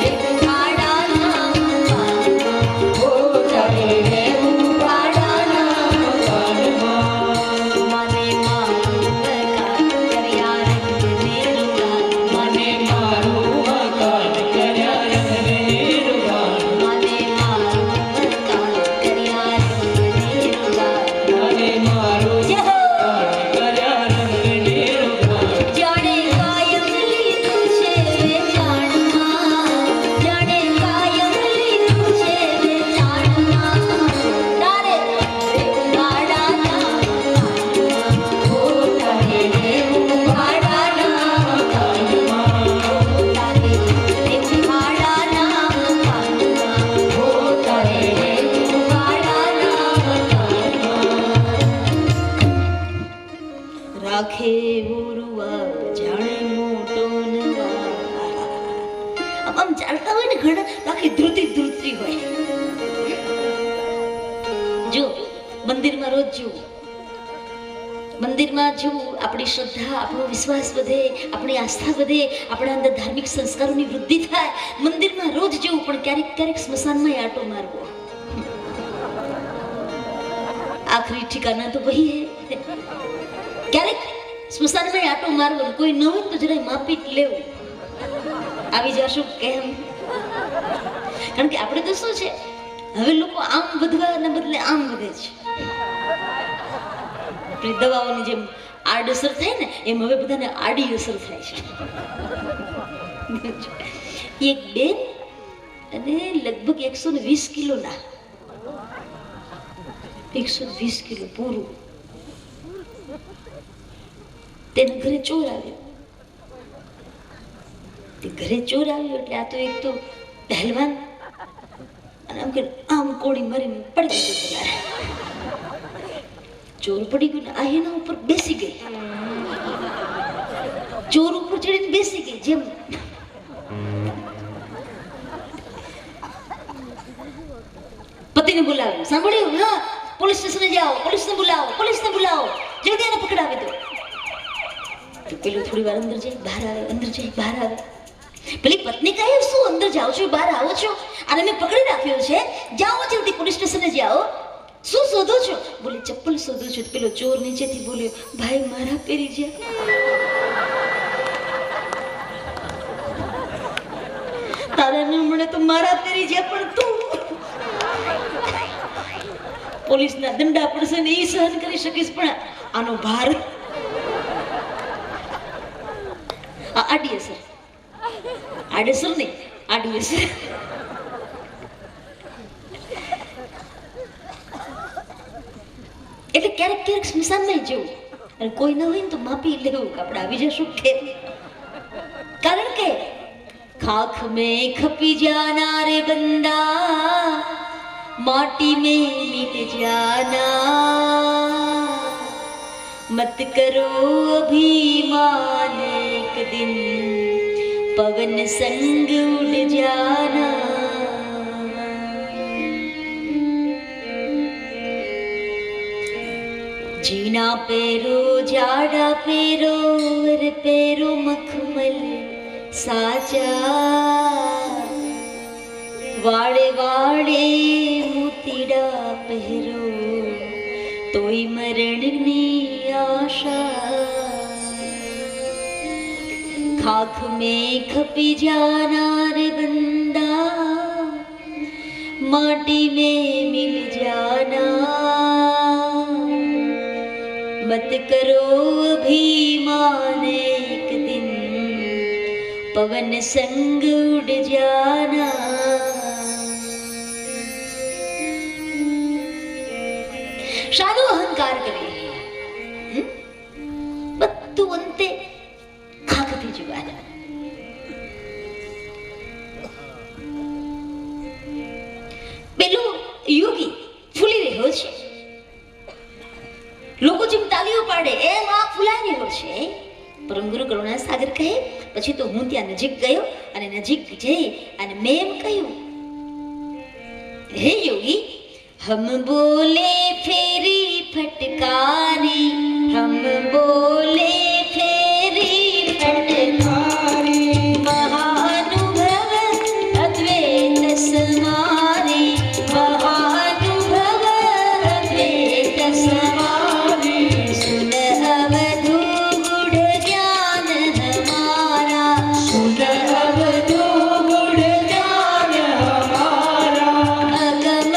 રેવું ભાડાના મકાનમાં, હો તારે રેવું ભાડાના મકાનમાં, મને મારું મકાન કર્યા રંગને રૂડા, મને મારું મકાન કર્યા રંગને રૂવાણ, મને મારું મકાન કર્યા રંગને રૂડા, મને મારું જય હો! કર્યા રંગને રૂવાણ, જાણે કાયમ લીધું છે વેચાણમાં, જાણે કાયમ લીધું છે વેચાણમાં, તારે રેવું ભાડાના મકાનમાં, હો તારે રેવું ભાડાના મકાનમાં, તારે રેવું ભાડાના મકાનમાં, હો તારે રેવું ભાડાના મકાનમાં, રાખે ઉરુવા જાણે મોટો નવા. આમ ચાલતા હોય ને ઘણા તો આખી ધ્રુતી હોય. જો મંદિરમાં રોજ જવું, મંદિરમાં જવું, આપણી શ્રદ્ધા, આપણો વિશ્વાસ વધે, આપણી આસ્થા વધે, આપણા અંદર ધાર્મિક સંસ્કારોની વૃદ્ધિ થાય. મંદિરમાં રોજ જવું, પણ ક્યારેક ક્યારેક સ્મશાનમાં આટો મારવો. આખરી ઠિકાના તો વહી હે. ક્યારેક સ્મશાનમાં આટો મારવો, કોઈ ન હોય તો જરાય માપી લેવું, આવી જશું કેમ? કારણ કે આપણે તો શું છે, હવે લોકો આમ વધવાના બદલે આમ વધે છે. આપણી દવાઓની જેમ આડઅસર થાય ને, એમ હવે બધાને આડી અસર થાય છે. એક બેન અને લગભગ 120 કિલોના, 120 કિલો પૂરું, તેના ઘરે ચોર આવ્યો. તે ઘરે ચોર આવ્યો એટલે આ તો એક તો પહેલવાન, અને આમ કે આમ કોડી મારીને પડી ગયો પેલા. ચોર પડી ગયો ને આ એના ઉપર બેસી ગઈ, ચોર ઉપર ચડીને બેસી ગઈ. જેમ પતિને બોલાવ્યો, સાંભળ્યું? હા, પોલીસ સ્ટેશને જાઓ, પોલીસને બોલાવો, પોલીસને બોલાવો, જલ્દી એને પકડાવી દો. તો પેલું થોડી વાર અંદર જાય, બહાર આવે, અંદર જાય, બહાર આવે. પેલી પત્ની કહે, શું અંદર જાઓ છો, બહાર આવો છો, અને મેં પકડી રાખ્યો છે, જાઓ જલ્દી પોલીસ સ્ટેશને જાઓ. શું શોધો છો? બોલે ચપ્પલ શોધું છું. પેલો ચોર નીચેથી બોલ્યો, ભાઈ મારા પહેરી જા. તારા ન મળે તો મારા પહેરી જા, પણ તું પોલીસના દંડા પડશે ને એ સહન કરી શકીશ, પણ આનો ભાર, આડી અસર, આડઅસર નહીં, આડી અસર. એટલે ક્યારેક ક્યારેક સ્મશાનમાં જવું, અને કોઈ ન હોય ને તો માપી લેવું કે આપણે આવી જશું કેમ. કારણ કે ખાખ में खपी जाना रे बंदा, माटी में मिट जाना, मत करो अभिमान, एक दिन पवन संग उड़ जाना. जीना झीना पैरो जाड़ा पैरो रे पैरो मखमल साजा वाड़े वाड़े मोतीड़ा पहरो तोई मरण नी आशा खाख में खपी जाना रे बंदा माटी में मिल जाना मत करो अभिमान एक दिन पवन संग उड़ जाना शादो अहंकार करे बत्तु अंते खाकती जुगाना પેલો યોગી ફૂલી રહ્યો છે લોકો જેમ તાલીઓ પાડે એમ આ ફૂલાઈ રહ્યો છે પરમ ગુરુ કરુણા સાગર કહે પછી તો હું ત્યાં નજીક ગયો અને નજીક જઈ અને મેં એમ કહ્યું હે યોગી हम बोले फेरी फटकारी हम बोले फेरी फटकारी महानुभव अद्वैत समारी महानुभव अद्वैत समारी सुन अवधू गुढ़ ज्ञान हमारा सुन अवधू गुढ़ ज्ञान हमारा अगम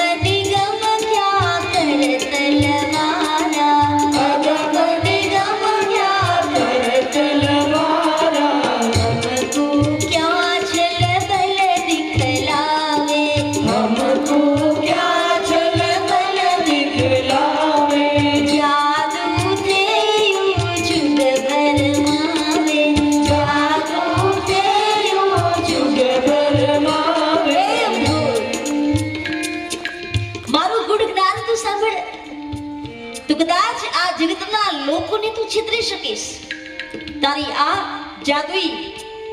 લોકોને તું છિદ્રી શકીશ તારી આ જાદુઈ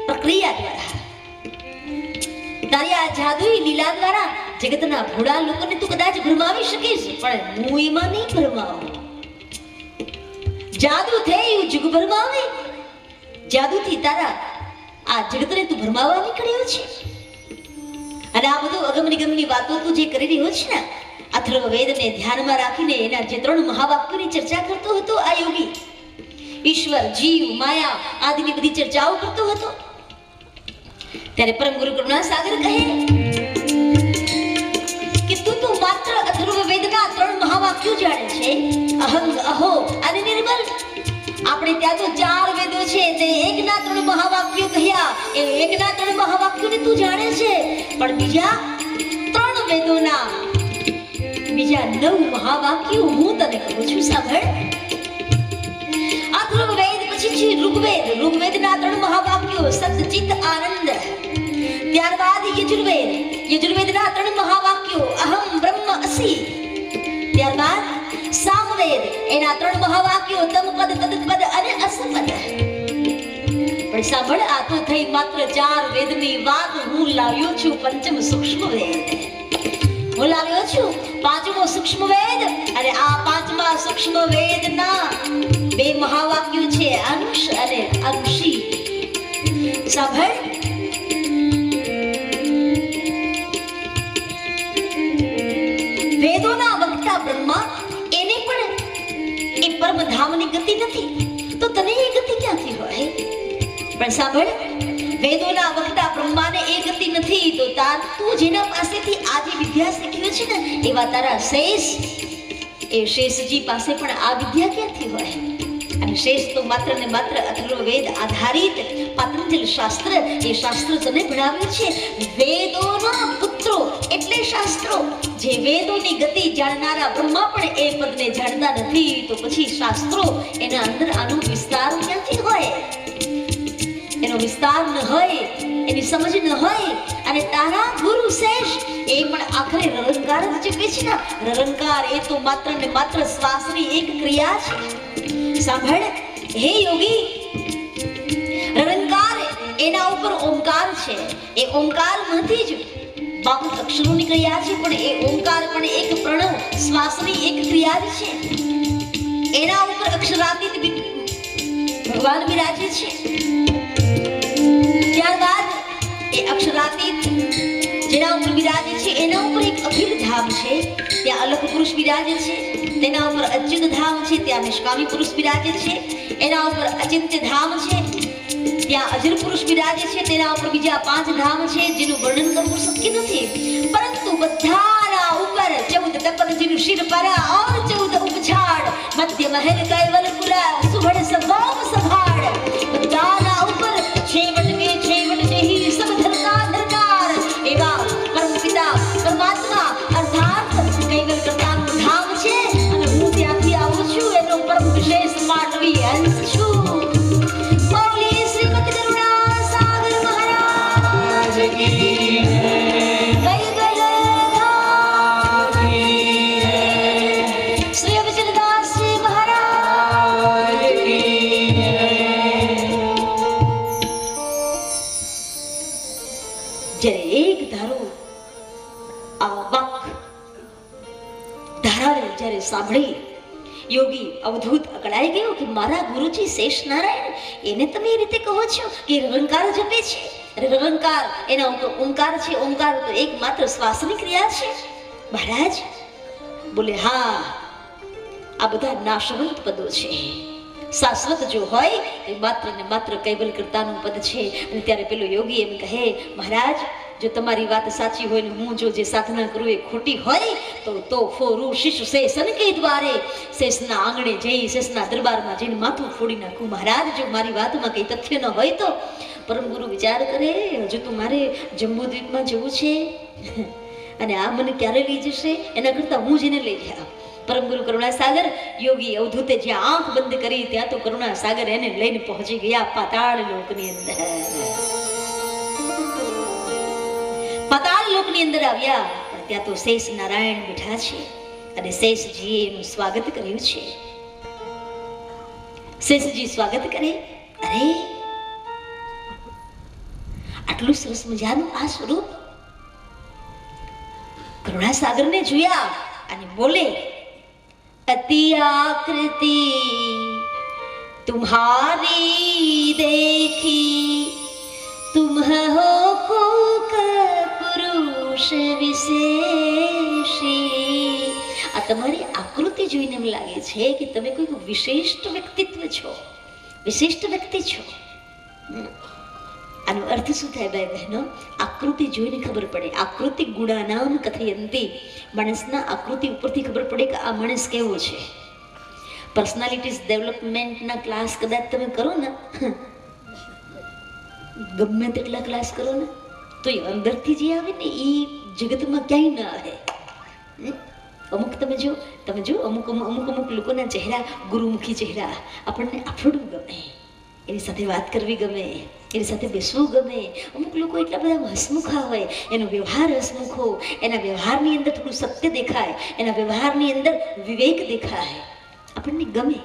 પ્રક્રિયા દ્વારા તારી આ જાદુઈ લીલા દ્વારા જગતના ભોળા લોકોને તું કદાચ ભરમાવી શકીશ પણ હું એમાં નહીં ભરમાવું જાદુ થયું જુગ ભરમાવે જાદુથી તારા આ જગતને તું ભરમાવા નીકળ્યો છે અને આ બધું અગમ નિગમની વાતો તું જે કરી રહ્યો છે ને અથર્વવેદને ધ્યાનમાં રાખીને એના જે 3 મહાવાક્યોની ચર્ચા કરતો હતો આ યોગી ઈશ્વર જીવ માયા આદિની બધી ચર્ચાઓ કરતો હતો ત્યારે પરમ ગુરુ કરુણા સાગર કહે કે તું તો માત્ર અથર્વવેદના 3 મહાવાક્યો જાણે છે અહંગ અહો અને નિર્મલ આપણે ત્યાં તો 4 વેદો છે તે એકના 3 મહાવાક્યો કહ્યા એ એકના 3 મહાવાક્યોને તું જાણે છે પણ બીજા 3 વેદોના બીજા 9 મહાવાક્યો હું તને કહું છું સાંભળ અથર્વવેદ પછી છે ઋગ્વેદ ઋગ્વેદના 3 મહાવાક્યો સત ચિત આનંદ ત્યારબાદ યજુર્વેદના 3 મહાવાક્યો અહમ બ્રહ્મ અસી ત્યારબાદ સામવેદ એના 3 મહાવાક્યો તમ પદ તદપદ અને અસપદ પણ સાંભળ આ તો થઈ માત્ર 4 વેદની વાત હું લાવ્યો છું પંચમ સૂક્ષ્મ વેદ હું લાવ્યો છું 5મો સૂક્ષ્મ વેદ અને આ 5મા સૂક્ષ્મ વેદના 2 મહાવાક્યો છે અનુષ અને અનુષી સાંભળ વેદોના વક્તા બ્રહ્મા એને પણ એ પરમધામની ગતિ નથી તો તને એ ગતિ ક્યાંથી હોય પણ સાંભળ વેદોના વક્તા બ્રહ્માને એ ગતિ નથી તો તું જેના પાસેથી આજે વિદ્યા શીખ્યો છે ને એવા તારા શેષ એ શેષજી પાસે પણ આ વિદ્યા ક્યાંથી હોય અને શેષ તો માત્ર ને માત્ર અથર્વવેદ આધારિત પાતંજલ શાસ્ત્ર એ શાસ્ત્ર તને ભણાવ્યું છે વેદોના પુત્રો એટલે શાસ્ત્રો જે વેદોની ગતિ જાણનારા બ્રહ્મા પણ એ પદને જાણતા નથી તો પછી શાસ્ત્રો એના અંદર આનો વિસ્તાર ક્યાંથી હોય એનો વિસ્તાર ન હોય એની સમજ ન હોય અને તારા ગુરુ શેષ એ પણ આખરે રરંકાર જ જપે છે ને રરંકાર એ તો માત્ર ને માત્ર શ્વાસની એક ક્રિયા છે સાંભળ હે યોગી રરંકાર એના ઉપર ઓમકાર છે એ ઓમકારમાંથી જ બાકી અક્ષરોની ક્રિયા છે પણ એ ઓમકાર પણ એક પ્રણવ શ્વાસની એક ક્રિયા જ છે એના ઉપર અક્ષરાતીત ભગવાન બિરાજે છે. ત્યારબાદ એ અક્ષરાતીત જેના ઉપર બિરાજે છે એના ઉપર એક અખિલ ધામ છે, ત્યાં અલખ પુરુષ બિરાજે છે. તેના ઉપર અચ્યુત ધામ છે, ત્યાં નિષ્કામી પુરુષ બિરાજે છે. એના ઉપર અચિંત્ય ધામ છે, ત્યાં અજર પુરુષ બિરાજે છે. તેના ઉપર બીજા 5 ધામ છે જેનું વર્ણન કરવું શક્ય નથી, પરંતુ બધાના ઉપર 14 તપત જેનું શિર પર ઓર 14 ઉપછાડ મધ્ય મહેલ કૈવલ કુલા સુભડ સભાવ સભાડ. બધાના ઉપર છેવટ કે છેવટ જેહી સબ ધરતા ધરકાર એવા પરમ પિતા પરમાત્મા અર્થાત કૈવલ કરતાનું ધામ છે. અને હું ત્યાંથી આવું છું એનો પરમ વિશેષ પાટવી અંશ છું. સાંભળી યોગી અવધૂત અકળાઈ ગયો કે મારા ગુરુજી શેષ નારાયણ એને તમે એ રીતે કહો છો કે રંકાર જપે છે. રંકાર એના ઉપર ઓમકાર છે. ઓમકાર તો એકમાત્ર શ્વાસની ક્રિયા છે. મહારાજ બોલે હા, આ બધા નાશવંત પદો છે. શાશ્વત જો હોય એ માત્ર ને માત્ર કૈવલ કરતાનું પદ છે. અને ત્યારે પેલો યોગી એમ કહે મહારાજ જો તમારી વાત સાચી હોય ને હું જો જે સાધના કરું એ ખોટી હોય તો ફોરું શિશુ શેષન કે દ્વારે શેષના આંગણે જઈ શેષના દરબારમાં જઈને માથું ફોડી નાખું. મહારાજ જો મારી વાતમાં કઈ તથ્ય ન હોય તો પરમ ગુરુ વિચાર કરે હજુ તો મારે જંબુદ્વીપમાં જવું છે અને આ મને ક્યારે લઈ જશે, એના કરતા હું જ એને લઈ જાઉં. પરમ ગુરુ કરુણાસાગર યોગી અવધૂતે જ્યાં આંખ બંધ કરી ત્યાં તો કરુણાસાગર એને લઈને પહોંચી ગયા પાતાળ લોકની અંદર. પાતાળ લોકની અંદર આવ્યા પણ ત્યાં તો શેષ નારાયણ બેઠા છે અને શેષજીએ એનું સ્વાગત કર્યું છે. શેષજી સ્વાગત કરે, અરે આટલું સરસ મજાનું આ સ્વરૂપ. કરુણાસાગરને જોયા અને બોલે अति आकृति तुम्हारी देखी तुम हो कोक पुरुष विशेषी. આ તમારી આકૃતિ જોઈને એમ લાગે છે કે તમે કોઈ વિશિષ્ટ વ્યક્તિત્વ છો, વિશિષ્ટ વ્યક્તિ છો. આનો અર્થ શું થાય ભાઈ બહેનો? આકૃતિ જોઈને ખબર પડે. આકૃતિ ગુણાનામ કથયંતી. માણસના આકૃતિ ઉપરથી ખબર પડે કે આ માણસ કેવો છે. પર્સનાલિટીઝ ડેવલપમેન્ટના ક્લાસ કદાચ તમે કરો ને, ગમે તેટલા ક્લાસ કરો ને તો એ અંદરથી જે આવે ને એ જગતમાં ક્યાંય ના આવે. અમુક તમે જો અમુક લોકોના ચહેરા ગુરુમુખી ચહેરા આપણને આપણું ગમે, એની સાથે વાત કરવી ગમે, એની સાથે બેસવું ગમે. અમુક લોકો એટલા બધા હસમુખા હોય, એનો વ્યવહાર હસમુખો, એના વ્યવહારની અંદર થોડું સત્ય દેખાય, એના વ્યવહારની અંદર વિવેક દેખાય, આપણને ગમે.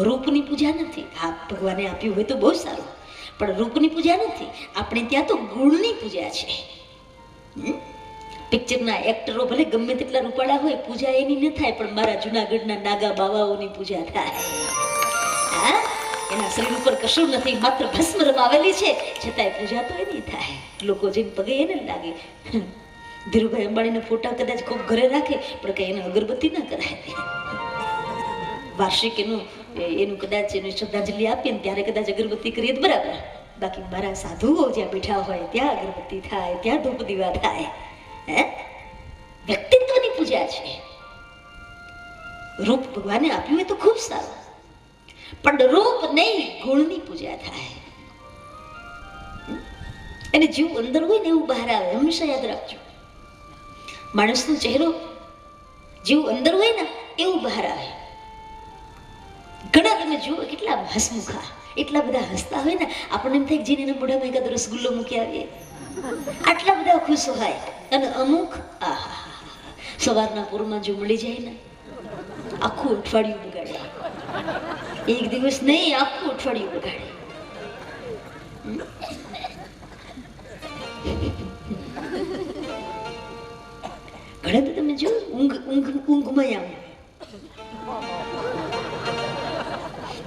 રૂપની પૂજા નથી. હા, ભગવાને આપ્યું હોય તો બહુ સારું, પણ રૂપની પૂજા નથી. આપણે ત્યાં તો ગુણની પૂજા છે. પિક્ચરના એક્ટરો ભલે ગમે તેટલા રૂપાળા હોય, પૂજા એની ન થાય, પણ મારા જુનાગઢના નાગા બાવાઓની પૂજા થાય. એના શરીર ઉપર કશું નથી, માત્ર ભસ્મ રમાવેલી છે, છતાંય પૂજા તો એની થાય. લોકો જઈને પગે એને લાગે. ધીરુભાઈ અંબાણીના ફોટા કદાચ ખૂબ ઘરે રાખે પણ કઈ એને અગરબત્તી ના કરાય. વાર્ષિક એનું કદાચ એની શ્રદ્ધાંજલિ આપીએ ને ત્યારે કદાચ અગરબત્તી કરીએ તો બરાબર. બાકી મારા સાધુઓ જ્યાં બેઠા હોય ત્યાં અગરબત્તી થાય, ત્યાં ધૂપ દીવા થાય. વ્યક્તિત્વની પૂજા છે. રૂપ ભગવાને આપ્યું હોય તો ખૂબ સારું, પણ રૂપ નહીં, ગુણની પૂજા થાય. અને જેવું અંદર હોય ને એવું બહાર આવે. હંમેશા યાદ રાખજો, માણસનો ચહેરો જેવું અંદર હોય ને એવું બહાર આવે. ઘણા તમે જુઓ કેટલા હસમુખા, એટલા બધા હસતા હોય ને, આપણને એમ થાય જેને એના મોઢામાં એકાદ રસગુલ્લો મૂકી આવીએ, આટલા બધા ખુશ હોય. અને અમુક સવારના પૂરમાં જો મળી જાય ને આખું અઠવાડિયું બગાડે. એક દિવસ નહીં, આખું અઠવાડિયું બગાડે. ઘણા તો તમે જો ઊંઘમાં આવે,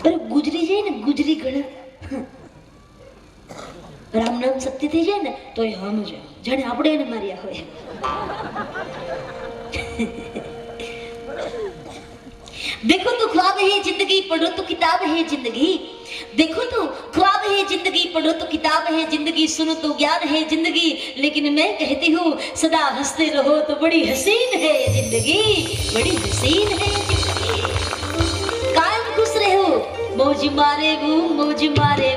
पर गुजरी जाए ने गुजरी घड़ा રામ નામ સત્ય થઈ જાય ને તો એ હમ જ જાણે આપણે એને માર્યા હોય. देखो तो ख्वाब है जिंदगी पढ़ो तो किताब है जिंदगी. देखो तो ख्वाब है जिंदगी पढ़ो तो किताब है जिंदगी. सुनो तो ज्ञान है जिंदगी. लेकिन मैं कहती हूँ सदा हंसते रहो तो बड़ी हसीन है जिंदगी. बड़ी हसीन है जिंदगी. कायम खुश रहो मौज मारे वो मौज मारे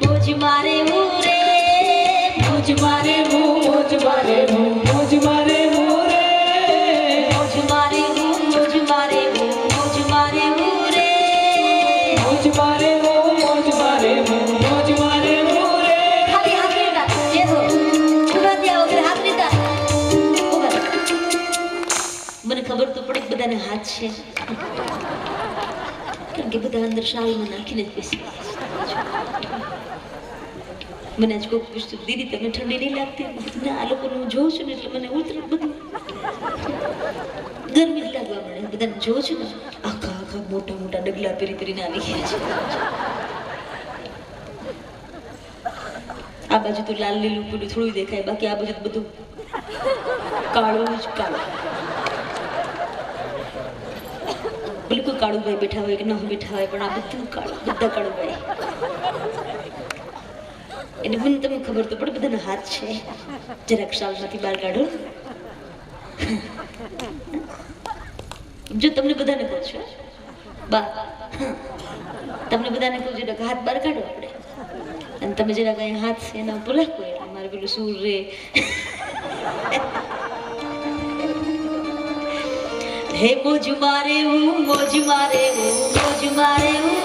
मौज मारे वो रे मौज मारे वो मौज मारे वो मौज मारे वो रे मौज मारे वो मौज मारे वो मौज मारे वो रे मौज मारे वो मौज मारे वो मौज मारे वो रे. ખાલી હાથ લેતા જે હો ઉભા થયા વગર હાથ લેતા ઉભા. મને ખબર તો પડી કે બધાને હાથ છે કારણ કે બધા અંદર શાળીમાં નાખીને જ બેસી ગયા છે. મને આજ કોઈ પૂછતું દીદી તમને ઠંડી નહીં લાગતી? ના આ લોકોને હું જોઉં છું ને એટલે મને ઉતર બધું ગરમી જ લાગવા મળે. બધાને જોઉં છું ને આખા આખા મોટા મોટા ડગલા પહેરી પહેરીને આવી ગયા છે. આ બાજુ તો લાલ લીલું પેલું થોડું દેખાય બાકી આ બાજુ તો બધું કાળું જ કાળું. બિલકુલ કાળુભાઈ બેઠા હોય કે ના બેઠા હોય પણ આ બધું કાળું બધા કાળુભાઈ. એટલે મને તમને ખબર તો પડે બધાના હાથ છે. જરાક શાલમાંથી બહાર કાઢો. જો તમને બધાને કહું છું બા તમને બધાને કહું જરાક હાથ બહાર કાઢો આપણે અને તમે જરાક અહીંયા હાથ છે એના ઉપર રાખો એટલે મારે પેલું સૂર રે. હે મોજ મારે હું મોજ મારે હું મોજ મારે હું